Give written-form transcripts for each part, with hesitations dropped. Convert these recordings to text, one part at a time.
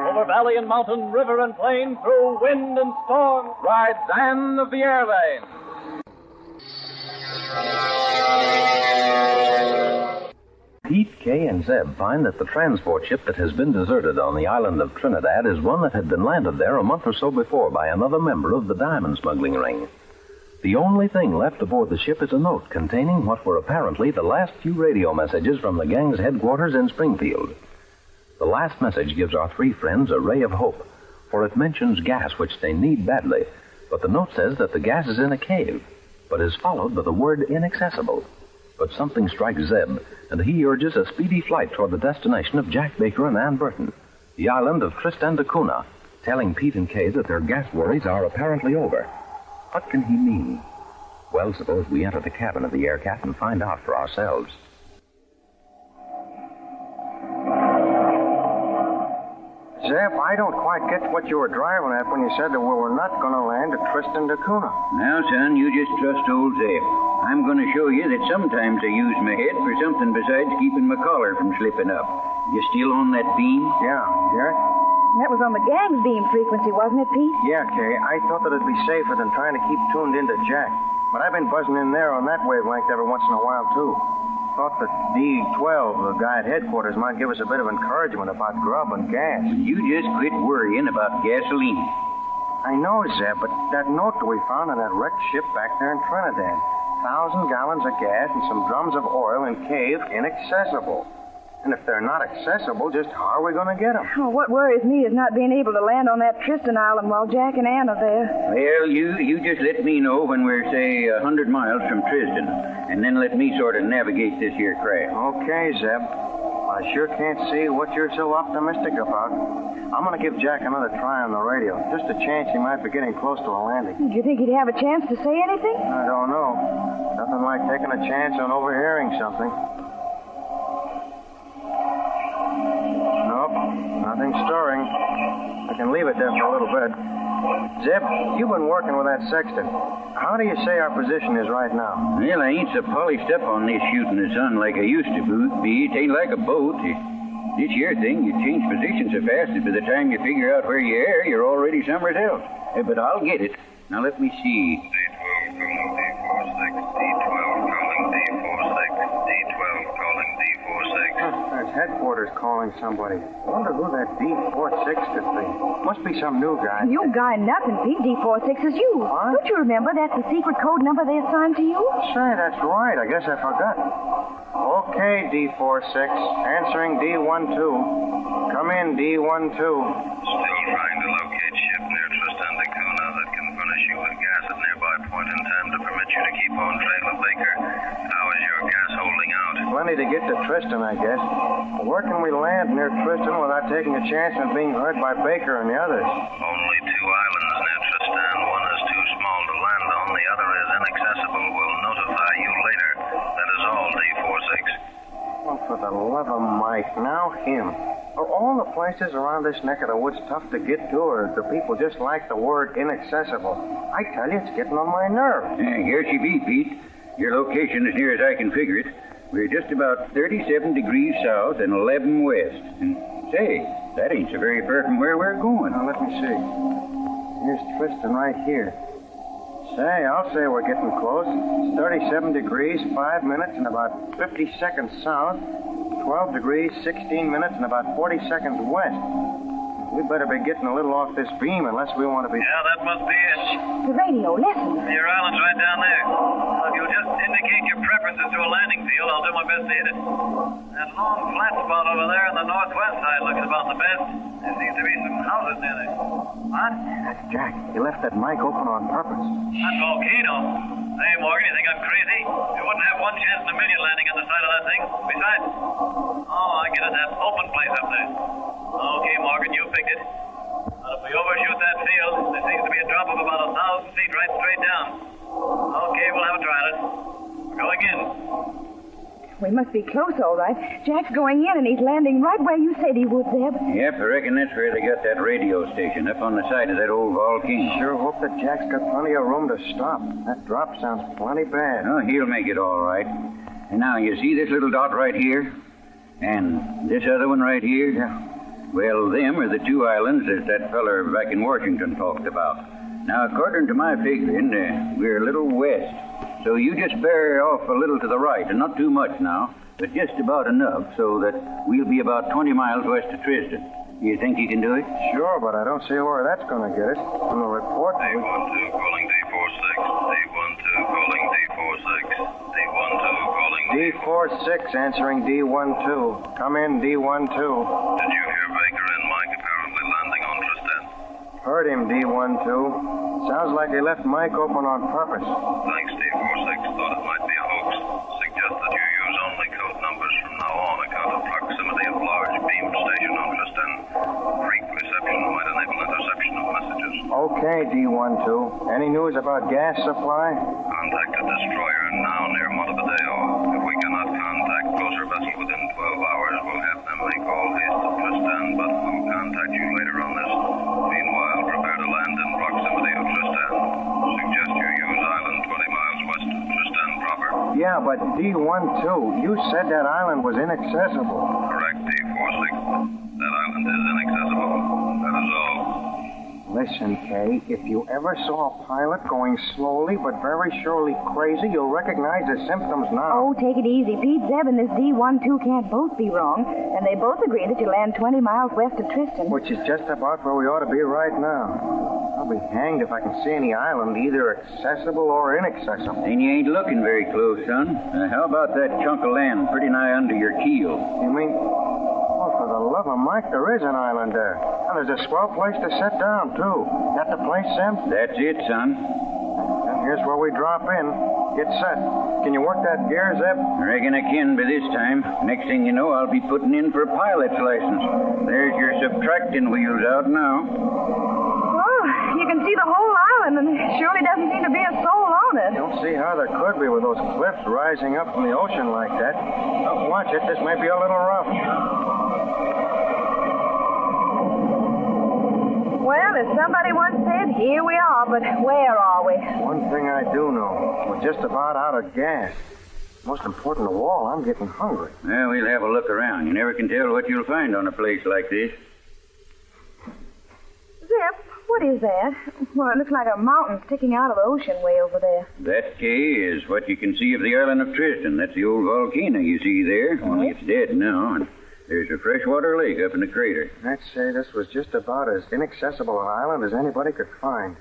Over valley and mountain, river and plain, through wind and storm, rides Anne of the Airlanes. Pete, Kay, and Zeb find that the transport ship that has been deserted on the island of Trinidad is one that had been landed there a month or so before by another member of the diamond smuggling ring. The only thing left aboard the ship is a note containing what were apparently the last few radio messages from the gang's headquarters in Springfield. The last message gives our three friends a ray of hope, for it mentions gas, which they need badly. But the note says that the gas is in a cave, but is followed by the word inaccessible. But something strikes Zeb, and he urges a speedy flight toward the destination of Jack Baker and Ann Burton, the island of Tristan da Cunha, telling Pete and Kay that their gas worries are apparently over. What can he mean? Well, suppose we enter the cabin of the Aircat and find out for ourselves. Zeb, I don't quite get what you were driving at when you said that we were not going to land at Tristan da Cunha. Now, son, you just trust old Zeb. I'm going to show you that sometimes I use my head for something besides keeping my collar from slipping up. You still on that beam? Yeah, Garrett? That was on the gang's beam frequency, wasn't it, Pete? Yeah, Kay. I thought that it'd be safer than trying to keep tuned into Jack. But I've been buzzing in there on that wavelength every once in a while, too. Thought that D12, the guy at headquarters, might give us a bit of encouragement about grub and gas. You just quit worrying about gasoline. I know, Zeb, but that note that we found on that wrecked ship back there in Trinidad. 1,000 gallons of gas and some drums of oil in cave inaccessible. And if they're not accessible, just how are we going to get them? Oh, what worries me is not being able to land on that Tristan Island while Jack and Ann are there. Well, you just let me know when we're, say, 100 miles from Tristan, and then let me sort of navigate this here craft. Okay, Zeb. I sure can't see what you're so optimistic about. I'm going to give Jack another try on the radio. Just a chance he might be getting close to a landing. Do you think he'd have a chance to say anything? I don't know. Nothing like taking a chance on overhearing something. Nope, nothing stirring. I can leave it there for a little bit. Zeb, you've been working with that sextant. How do you say our position is right now? Well, I ain't so polished up on this shooting the sun like I used to be. It ain't like a boat. This here thing, you change position so fast that by the time you figure out where you are, you're already somewhere else. But I'll get it. Now let me see. D12 calling D46, D12 calling D46, D12 calling D46. There's headquarters calling somebody. I wonder who that D46 could be. Must be some new guy. New guy nothing, Pete. D46 is you. What? Don't you remember that's the secret code number they assigned to you? Say, that's right. I guess I forgot. Okay, D46. Answering D12. Come in, D12. Still trying to locate ship near Tristan da Cunha that can furnish you with gas at nearby point in time to permit you to keep on trail of Baker. How is your gas holding out? Plenty to get to Tristan, I guess. Where can we land near Tristan without taking a chance of being heard by Baker and the others? Only 2 islands near Tristan. One is too small to land on. The other is inaccessible. We'll notify you later. That is all, D46. Oh, for the love of Mike, now him. Are all the places around this neck of the woods tough to get to, or do people just like the word inaccessible? I tell you, it's getting on my nerves. Here she be, Pete. Your location as near as I can figure it. We're just about 37 degrees south and 11 west. And say, that ain't so very far from where we're going. Now, let me see. Here's Tristan right here. Say, I'll say we're getting close. It's 37 degrees, 5 minutes, and about 50 seconds south. 12 degrees, 16 minutes, and about 40 seconds west. We better be getting a little off this beam unless we want to be... Yeah, that must be it. The radio, listen. Your island's right down there. Well, if you'll just indicate your preferences to a landing field, I'll do my best to hit it. That long flat spot over there on the northwest side looks about the best. There seems to be some houses near there. What? That's Jack. He left that mic open on purpose. That's volcano. Hey, Morgan, you think I'm crazy? You wouldn't have one chance in a million landing on the side of that thing. Besides, I get it, that open place up there. Okay, Morgan, you picked it. But if we overshoot that field, there seems to be a drop of about 1,000 feet right straight down. Okay, we'll have a try at it. We're going in. We must be close, all right. Jack's going in, and he's landing right where you said he would, Zeb. Yep, I reckon that's where they got that radio station, up on the side of that old volcano. Sure hope that Jack's got plenty of room to stop. That drop sounds plenty bad. Oh, he'll make it all right. And now, you see this little dot right here? And this other one right here? Yeah. Well, them are the two islands that feller back in Washington talked about. Now, according to my figuring, we're a little west. So you just bear off a little to the right, and not too much now, but just about enough so that we'll be about 20 miles west of Tristan. You think you can do it? Sure, but I don't see where that's going to get us. From the report... D12 calling D46. D12 calling D46. D12 calling D46 answering D12. Come in, D12. Did you hear Baker and Mike apparently landing on Tristan? Heard him, D12. Sounds like he left Mike open on purpose. Thanks, D46. Thought it might be a hoax. Suggest that you use only code numbers from now on account of proximity of large beam station on Tristan. Freak reception might enable interception of messages. Okay, D12. Any news about gas supply? Contact a destroyer now near Montevideo. If we cannot contact closer vessel within 12 hours, we'll have them make all haste to Tristan, but we'll contact you later on this. Meanwhile, prepare to land in proximity of Tristan. Suggest you use island 20 miles west of Tristan proper. Yeah, but D12, you said that island was inaccessible. Correct, D46. That island is inaccessible. That is all. Listen, Kay, if you ever saw a pilot going slowly but very surely crazy, you'll recognize the symptoms now. Oh, take it easy. Pete, Zeb, and this D12 can't both be wrong. And they both agree that you land 20 miles west of Tristan. Which is just about where we ought to be right now. I'll be hanged if I can see any island either accessible or inaccessible. And you ain't looking very close, son. How about that chunk of land pretty nigh under your keel? You mean... Oh, for the love of Mike, there is an island there. And there's a swell place to sit down, too. That the place, Sim? That's it, son. And here's where we drop in. Get set. Can you work that gear, Zeb? Reckon I can by this time. Next thing you know, I'll be putting in for a pilot's license. There's your subtracting wheels out now. Oh, you can see the whole island, and there surely doesn't seem to be a soul on it. Don't see how there could be with those cliffs rising up from the ocean like that. Oh, watch it. This may be a little rough. Well, as somebody once said, here we are, but where are we? One thing I do know. We're just about out of gas. Most important of all, I'm getting hungry. Well, we'll have a look around. You never can tell what you'll find on a place like this. Zeb, what is that? Well, it looks like a mountain sticking out of the ocean way over there. That, Kay, is what you can see of the island of Tristan. That's the old volcano you see there, only it's dead now, and there's a freshwater lake up in the crater. I'd say this was just about as inaccessible an island as anybody could find.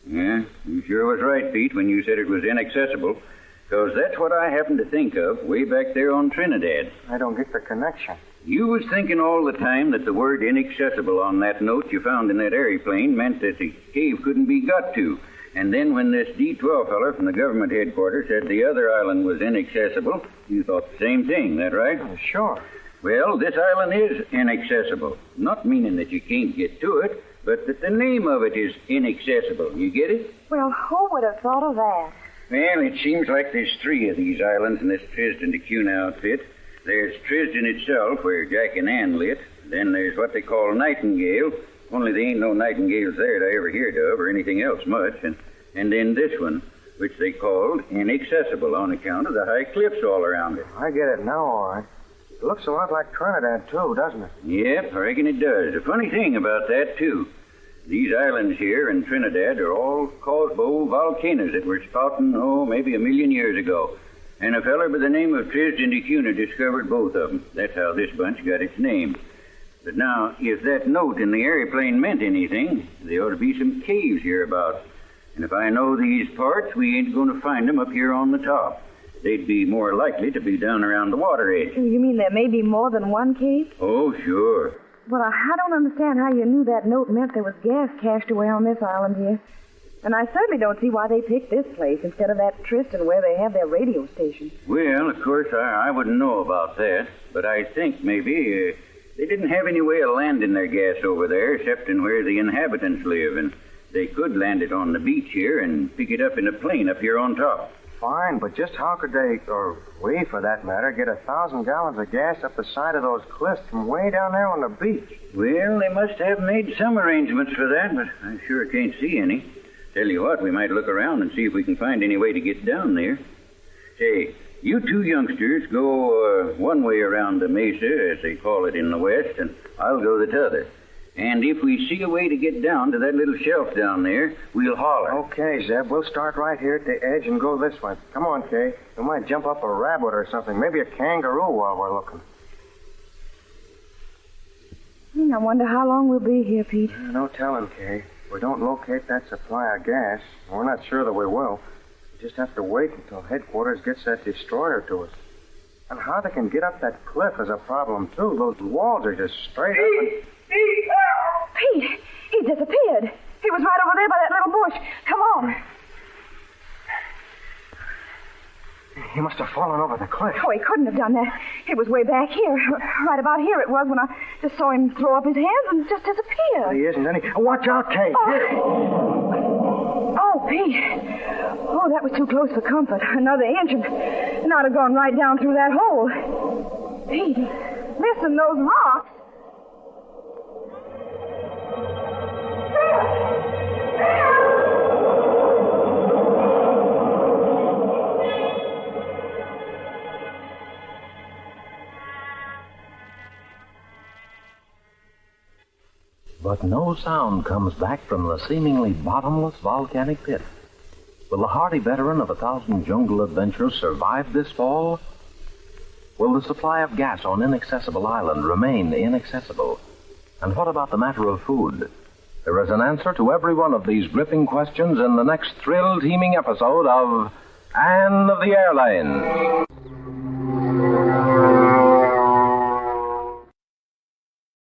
Yeah, you sure was right, Pete, when you said it was inaccessible, because that's what I happened to think of way back there on Trinidad. I don't get the connection. You was thinking all the time that the word inaccessible on that note you found in that airplane meant that the cave couldn't be got to. And then when this D12 feller from the government headquarters said the other island was inaccessible, you thought the same thing, that right? Sure. Well, this island is inaccessible. Not meaning that you can't get to it, but that the name of it is inaccessible. You get it? Well, who would have thought of that? Well, it seems like there's 3 of these islands in this Tristan da Cunha outfit. There's Tristan itself, where Jack and Ann lit. Then there's what they call Nightingale, only there ain't no nightingales there that I ever heard of or anything else much. And then this one, which they called Inaccessible on account of the high cliffs all around it. I get it now, all right. It looks a lot like Trinidad, too, doesn't it? Yep, I reckon it does. The funny thing about that, too, these islands here in Trinidad are all caused by old volcanoes that were spouting, maybe 1 million years ago. And a feller by the name of Tristan da Cunha discovered both of them. That's how this bunch got its name. But now, if that note in the airplane meant anything, there ought to be some caves hereabouts. And if I know these parts, we ain't going to find them up here on the top. They'd be more likely to be down around the water edge. You mean there may be more than one cave? Oh, sure. Well, I don't understand how you knew that note meant there was gas cached away on this island here. And I certainly don't see why they picked this place instead of that Tristan where they have their radio station. Well, of course, I wouldn't know about that. But I think maybe they didn't have any way of landing their gas over there except in where the inhabitants live. And they could land it on the beach here and pick it up in a plane up here on top. Fine, but just how could they, or we for that matter, get 1,000 gallons of gas up the side of those cliffs from way down there on the beach? Well, they must have made some arrangements for that, but I sure can't see any. Tell you what, we might look around and see if we can find any way to get down there. Say, You two youngsters go one way around the mesa, as they call it in the West, and I'll go the t'other. And if we see a way to get down to that little shelf down there, we'll holler. Okay, Zeb. We'll start right here at the edge and go this way. Come on, Kay. We might jump up a rabbit or something. Maybe a kangaroo while we're looking. I wonder how long we'll be here, Pete. No telling, Kay. If we don't locate that supply of gas, we're not sure that we will. We just have to wait until headquarters gets that destroyer to us. And how they can get up that cliff is a problem, too. Those walls are just straight up and... Pete, he disappeared. He was right over there by that little bush. Come on. He must have fallen over the cliff. Oh, he couldn't have done that. He was way back here. Right about here it was when I just saw him throw up his hands and just disappear. He isn't any... Watch out, Kay. Oh, Pete. Oh, that was too close for comfort. Another inch and I'd have gone right down through that hole. Pete, listen, those rocks. But no sound comes back from the seemingly bottomless volcanic pit. Will the hardy veteran of 1,000 jungle adventures survive this fall? Will the supply of gas on Inaccessible Island remain inaccessible? And what about the matter of food? There is an answer to every one of these gripping questions in the next thrill-teeming episode of Anne of the Airlanes.